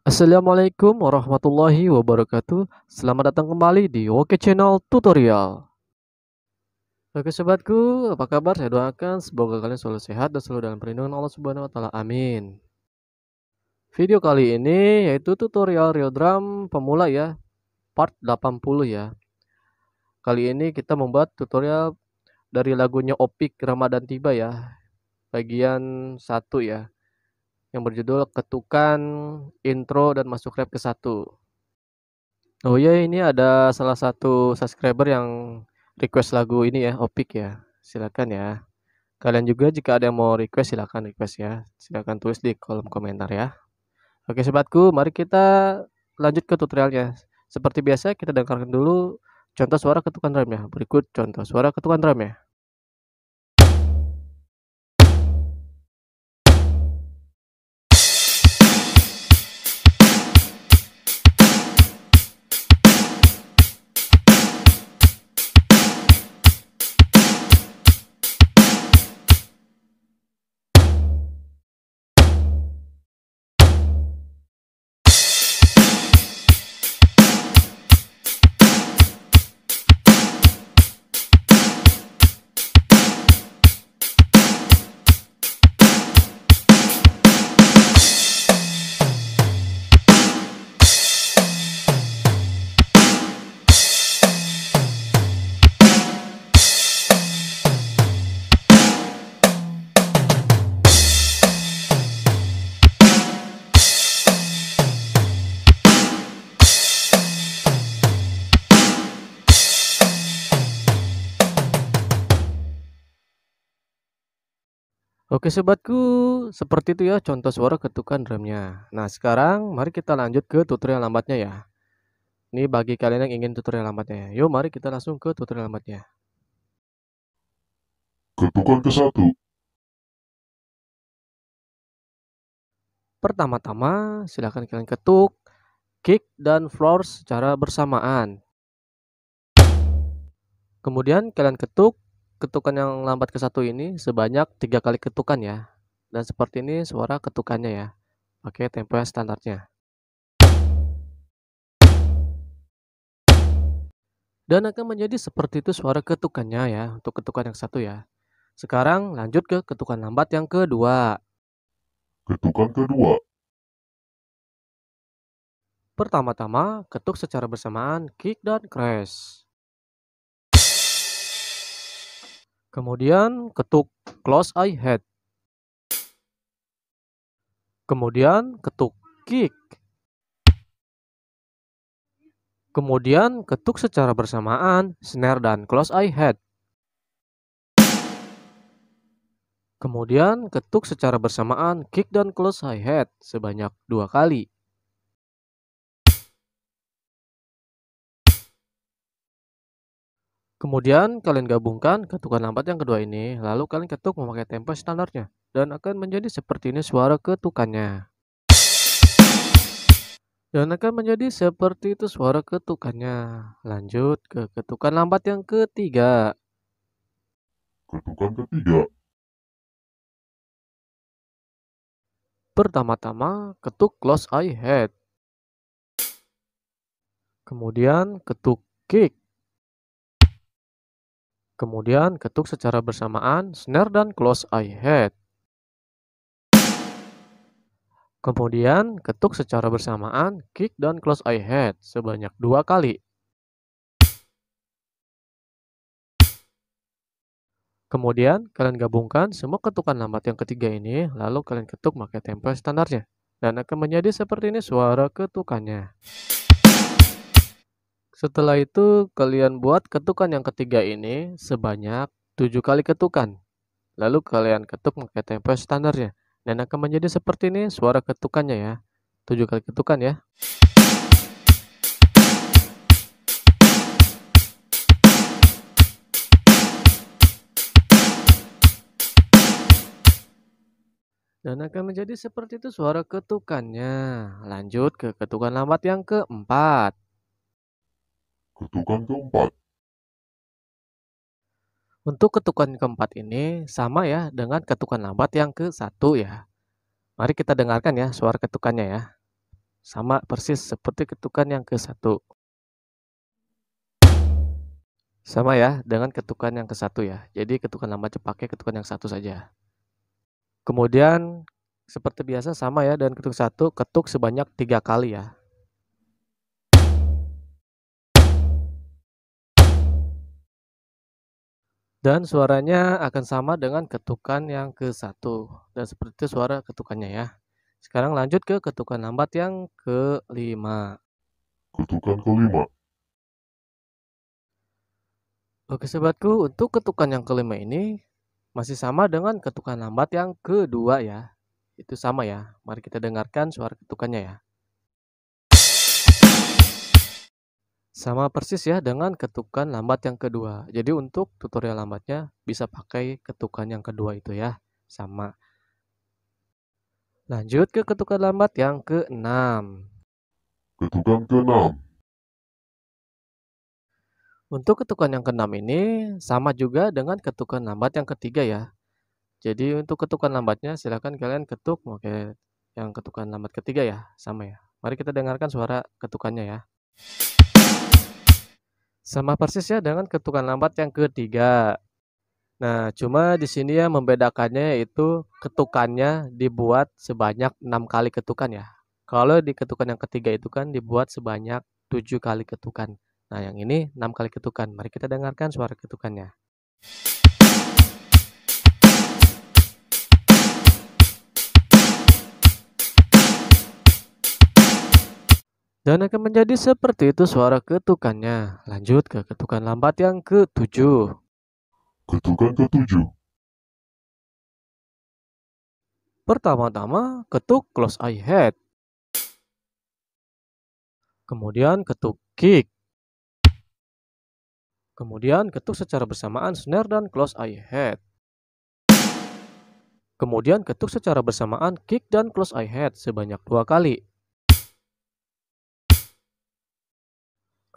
Assalamualaikum warahmatullahi wabarakatuh. Selamat datang kembali di Oke Channel Tutorial. Oke sobatku, apa kabar? Saya doakan semoga kalian selalu sehat dan selalu dalam perlindungan Allah Subhanahu wa taala. Amin. Video kali ini yaitu tutorial real drum pemula ya, part 80 ya. Kali ini kita membuat tutorial dari lagunya Opik Ramadan Tiba ya, bagian 1 ya, yang berjudul Ketukan Intro dan Masuk Rap ke 1. Oh ya, ini ada salah satu subscriber yang request lagu ini ya, Opik ya. Silakan ya. Kalian juga jika ada yang mau request silakan request ya. Silakan tulis di kolom komentar ya. Oke sobatku, mari kita lanjut ke tutorialnya. Seperti biasa kita dengarkan dulu contoh suara ketukan drum ya. Berikut contoh suara ketukan drum ya. Oke sobatku, seperti itu ya contoh suara ketukan drumnya. Nah sekarang mari kita lanjut ke tutorial lambatnya ya. Ini bagi kalian yang ingin tutorial lambatnya ya. Yuk mari kita langsung ke tutorial lambatnya. Ketukan ke-1. Pertama-tama silakan kalian ketuk kick dan floor secara bersamaan. Kemudian kalian ketuk ketukan yang lambat ke-1 ini sebanyak 3 kali ketukan ya. Dan seperti ini suara ketukannya ya. Pakai tempo yang standarnya. Dan akan menjadi seperti itu suara ketukannya ya untuk ketukan yang 1 ya. Sekarang lanjut ke ketukan lambat yang kedua. Ketukan kedua. Pertama-tama ketuk secara bersamaan kick dan crash. Kemudian ketuk close eye head. Kemudian ketuk kick. Kemudian ketuk secara bersamaan snare dan close eye head. Kemudian ketuk secara bersamaan kick dan close eye head sebanyak 2 kali. Kemudian kalian gabungkan ketukan lambat yang kedua ini, lalu kalian ketuk memakai tempo standarnya dan akan menjadi seperti ini suara ketukannya. Dan akan menjadi seperti itu suara ketukannya. Lanjut ke ketukan lambat yang ketiga. Ketukan ketiga. Pertama-tama ketuk close eye head. Kemudian ketuk kick. Kemudian ketuk secara bersamaan snare dan close eye head. Kemudian ketuk secara bersamaan kick dan close eye head sebanyak 2 kali. Kemudian kalian gabungkan semua ketukan lambat yang ketiga ini, lalu kalian ketuk pakai tempo standarnya. Dan akan menjadi seperti ini suara ketukannya. Setelah itu kalian buat ketukan yang ketiga ini sebanyak 7 kali ketukan. Lalu kalian ketuk pakai tempo standarnya. Dan akan menjadi seperti ini suara ketukannya ya. 7 kali ketukan ya. Dan akan menjadi seperti itu suara ketukannya. Lanjut ke ketukan lambat yang keempat. Ketukan keempat. Untuk ketukan keempat ini sama ya dengan ketukan lambat yang ke-1 ya. Mari kita dengarkan ya suara ketukannya ya. sama persis seperti ketukan yang ke-1. Sama ya dengan ketukan yang ke-1 ya. Jadi ketukan lambatnya pakai ketukan yang 1 saja. Kemudian seperti biasa sama ya dengan ketuk 1, ketuk sebanyak 3 kali ya. Dan suaranya akan sama dengan ketukan yang ke-1. Dan seperti itu suara ketukannya ya. Sekarang lanjut ke ketukan lambat yang ke-5. Ketukan ke-5. Oke sobatku, untuk ketukan yang ke-5 ini masih sama dengan ketukan lambat yang ke-2 ya. Itu sama ya. Mari kita dengarkan suara ketukannya ya. Sama persis ya dengan ketukan lambat yang kedua. Jadi untuk tutorial lambatnya bisa pakai ketukan yang kedua itu ya. Sama. Lanjut ke ketukan lambat yang ke-6. Ketukan ke-6. Untuk ketukan yang ke-6 ini sama juga dengan ketukan lambat yang ketiga ya. Jadi untuk ketukan lambatnya silakan kalian ketuk pakai yang ketukan lambat ketiga ya. Sama ya. Mari kita dengarkan suara ketukannya ya. Sama persis ya dengan ketukan lambat yang ketiga. Nah, cuma di sini ya membedakannya yaitu ketukannya dibuat sebanyak 6 kali ketukan ya. Kalau di ketukan yang ketiga itu kan dibuat sebanyak 7 kali ketukan. Nah, yang ini 6 kali ketukan. Mari kita dengarkan suara ketukannya. Dan akan menjadi seperti itu suara ketukannya. Lanjut ke ketukan lambat yang ke-7. Ketukan ke-7. Pertama-tama ketuk close hi-hat. Kemudian ketuk kick. Kemudian ketuk secara bersamaan snare dan close hi-hat. Kemudian ketuk secara bersamaan kick dan close hi-hat sebanyak 2 kali.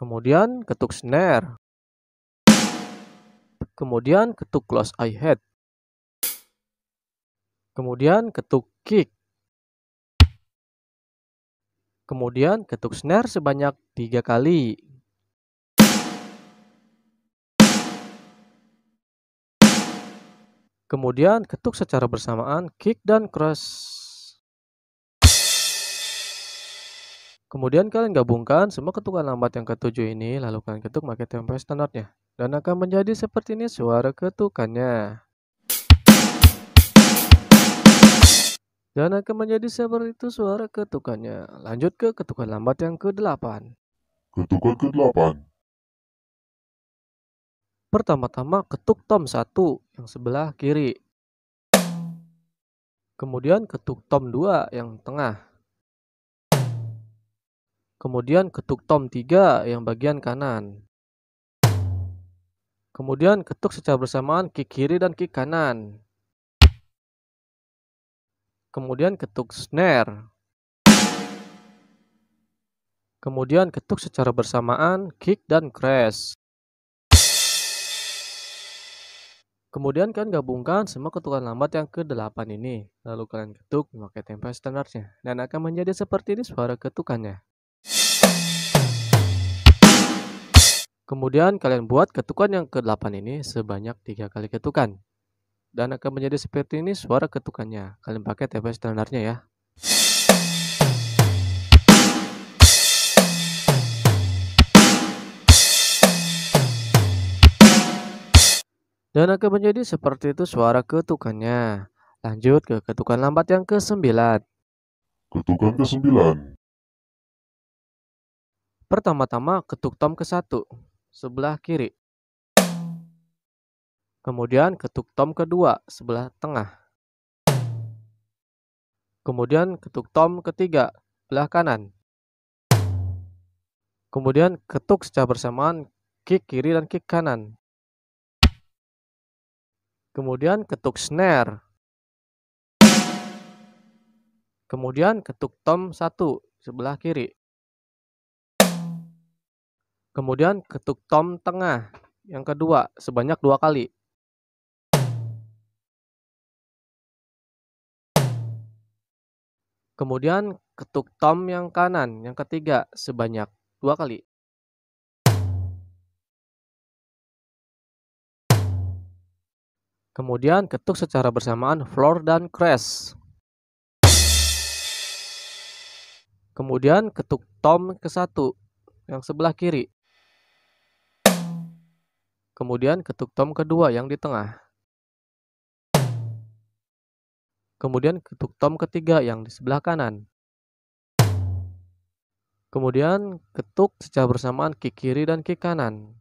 Kemudian ketuk snare. Kemudian ketuk close hi-hat. Kemudian ketuk kick. Kemudian ketuk snare sebanyak 3 kali. Kemudian ketuk secara bersamaan kick dan crash. Kemudian kalian gabungkan semua ketukan lambat yang ke-7 ini, lalu kalian ketuk pakai tempo standarnya. Dan akan menjadi seperti ini suara ketukannya. Dan akan menjadi seperti itu suara ketukannya. Lanjut ke ketukan lambat yang ke-8. Ketukan ke-8. Pertama-tama ketuk tom 1 yang sebelah kiri. Kemudian ketuk tom 2 yang tengah. Kemudian ketuk tom 3 yang bagian kanan. Kemudian ketuk secara bersamaan kick kiri dan kick kanan. Kemudian ketuk snare. Kemudian ketuk secara bersamaan kick dan crash. Kemudian kalian gabungkan semua ketukan lambat yang ke-8 ini. Lalu kalian ketuk memakai tempo standarnya. Dan akan menjadi seperti ini suara ketukannya. Kemudian kalian buat ketukan yang ke-8 ini sebanyak 3 kali ketukan. Dan akan menjadi seperti ini suara ketukannya. Kalian pakai tempo standarnya ya. Dan akan menjadi seperti itu suara ketukannya. Lanjut ke ketukan lambat yang ke-9. Ketukan ke-9. Pertama-tama ketuk tom ke-1 sebelah kiri. Kemudian ketuk tom kedua sebelah tengah. Kemudian ketuk tom ketiga sebelah kanan. Kemudian ketuk secara bersamaan kick kiri dan kick kanan. Kemudian ketuk snare. Kemudian ketuk tom 1 sebelah kiri. Kemudian ketuk tom tengah yang kedua sebanyak 2 kali. Kemudian ketuk tom yang kanan, yang ketiga, sebanyak 2 kali. Kemudian ketuk secara bersamaan floor dan crash. Kemudian ketuk tom ke-1 yang sebelah kiri. Kemudian ketuk tom kedua yang di tengah. Kemudian ketuk tom ketiga yang di sebelah kanan. Kemudian ketuk secara bersamaan kick kiri dan kick kanan.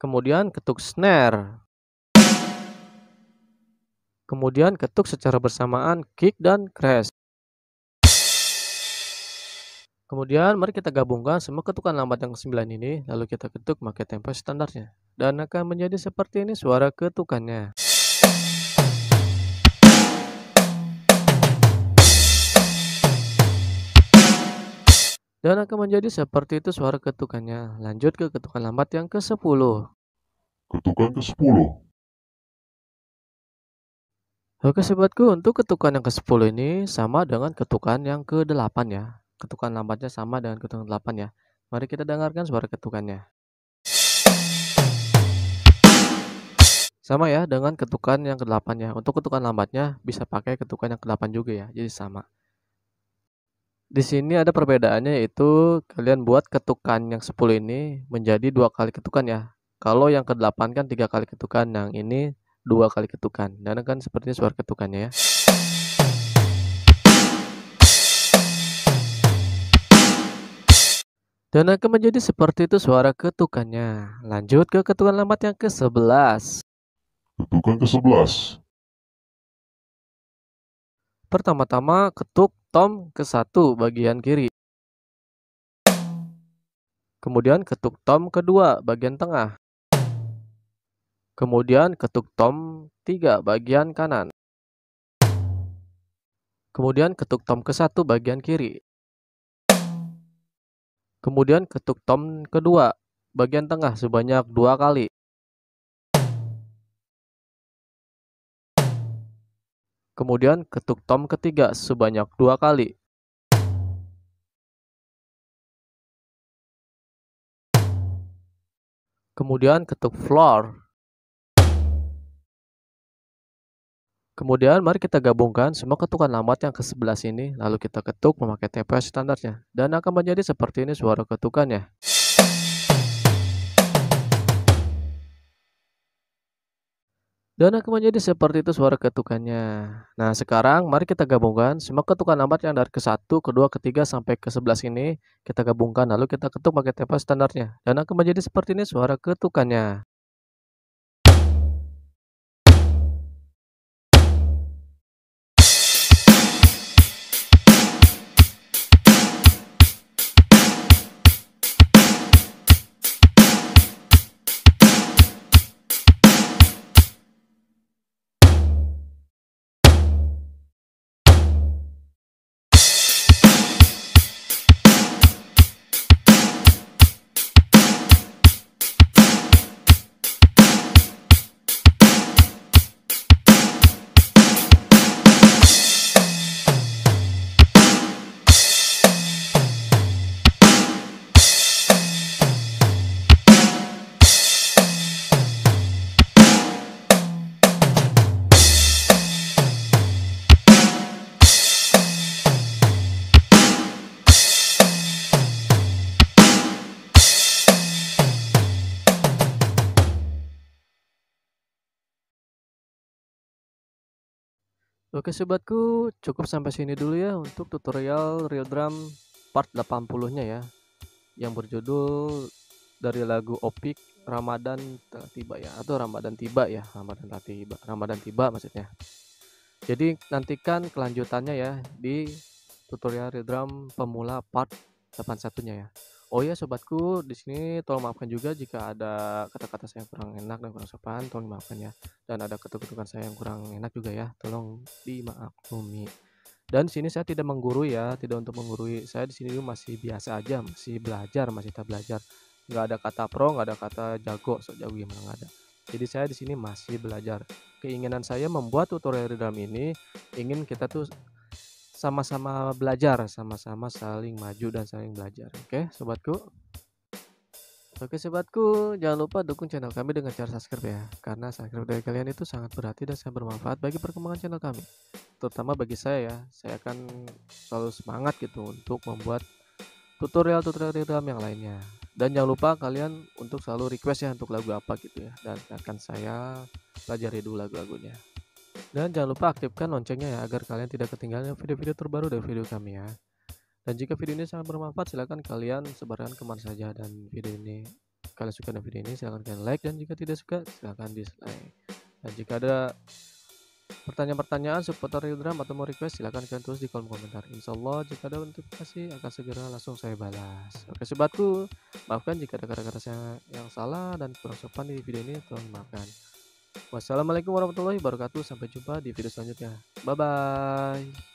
Kemudian ketuk snare. Kemudian ketuk secara bersamaan kick dan crash. Kemudian mari kita gabungkan semua ketukan lambat yang ke-9 ini, lalu kita ketuk pakai tempo standarnya. Dan akan menjadi seperti ini suara ketukannya. Dan akan menjadi seperti itu suara ketukannya. Lanjut ke ketukan lambat yang ke-10. Ketukan ke-10. Oke sobatku, untuk ketukan yang ke-10 ini sama dengan ketukan yang ke-8 ya. Ketukan lambatnya sama dengan ketukan 8 ya. Mari kita dengarkan suara ketukannya. Sama ya dengan ketukan yang ke-8 ya. Untuk ketukan lambatnya bisa pakai ketukan yang ke-8 juga ya. Jadi sama. Di sini ada perbedaannya, yaitu kalian buat ketukan yang 10 ini menjadi 2 kali ketukan ya. Kalau yang ke-8 kan 3 kali ketukan, yang ini 2 kali ketukan. Dan kan sepertinya suara ketukannya ya. Dan akan menjadi seperti itu suara ketukannya. Lanjut ke ketukan lambat yang ke-11. Ketukan ke-11. Pertama-tama ketuk tom ke-1 bagian kiri. Kemudian ketuk tom kedua bagian tengah. Kemudian ketuk tom 3 bagian kanan. Kemudian ketuk tom ke-1 bagian kiri. Kemudian ketuk tom kedua bagian tengah sebanyak 2 kali. Kemudian ketuk tom ketiga sebanyak 2 kali. Kemudian ketuk floor. Kemudian mari kita gabungkan semua ketukan lambat yang ke-11 ini, lalu kita ketuk memakai TPS standarnya. Dan akan menjadi seperti ini suara ketukannya. Dan akan menjadi seperti itu suara ketukannya. Nah sekarang mari kita gabungkan semua ketukan lambat yang dari ke-1, kedua, ketiga sampai ke-11 ini. Kita gabungkan lalu kita ketuk pakai TPS standarnya. Dan akan menjadi seperti ini suara ketukannya. Oke sobatku, cukup sampai sini dulu ya untuk tutorial real drum part 80-nya ya, yang berjudul dari lagu Opik Ramadan Telah Tiba ya, atau Ramadan Tiba ya, Ramadan Tiba maksudnya. Jadi nantikan kelanjutannya ya di tutorial real drum pemula part 81-nya ya. Oh ya sobatku, di sini tolong maafkan juga jika ada kata-kata saya yang kurang enak dan kurang sopan, tolong maafkan ya. Dan ada ketuk-ketukan saya yang kurang enak juga ya, tolong dimaklumi. Dan di sini saya tidak menggurui ya, tidak untuk menggurui. Saya di sini masih biasa aja, masih belajar, masih tak belajar. Nggak ada kata pro, nggak ada kata jago, sok jago gimana nggak ada. Jadi saya di sini masih belajar. Keinginan saya membuat tutorial di dalam ini ingin kita tuh sama-sama belajar, sama-sama saling maju dan saling belajar. Oke, sobatku. Oke sobatku, jangan lupa dukung channel kami dengan cara subscribe ya, karena subscribe dari kalian itu sangat berarti dan sangat bermanfaat bagi perkembangan channel kami. Terutama bagi saya ya, saya akan selalu semangat gitu untuk membuat tutorial-tutorial yang lainnya. Dan jangan lupa kalian untuk selalu request ya untuk lagu apa gitu ya, dan akan saya pelajari dulu lagu-lagunya. Dan jangan lupa aktifkan loncengnya ya, agar kalian tidak ketinggalan video-video terbaru dari video kami ya. Dan jika video ini sangat bermanfaat, silahkan kalian sebarkan kemana saja. Dan video ini kalian suka dengan video ini, silahkan kalian like. Dan jika tidak suka, silahkan dislike. Dan jika ada pertanyaan-pertanyaan seputar real drum atau mau request, silahkan kalian tulis di kolom komentar. Insya Allah jika ada notifikasi akan segera langsung saya balas. Oke sobatku, maafkan jika ada kata-kata saya yang salah dan kurang sopan di video ini, tolong maafkan. Wassalamualaikum warahmatullahi wabarakatuh. Sampai jumpa di video selanjutnya. Bye bye.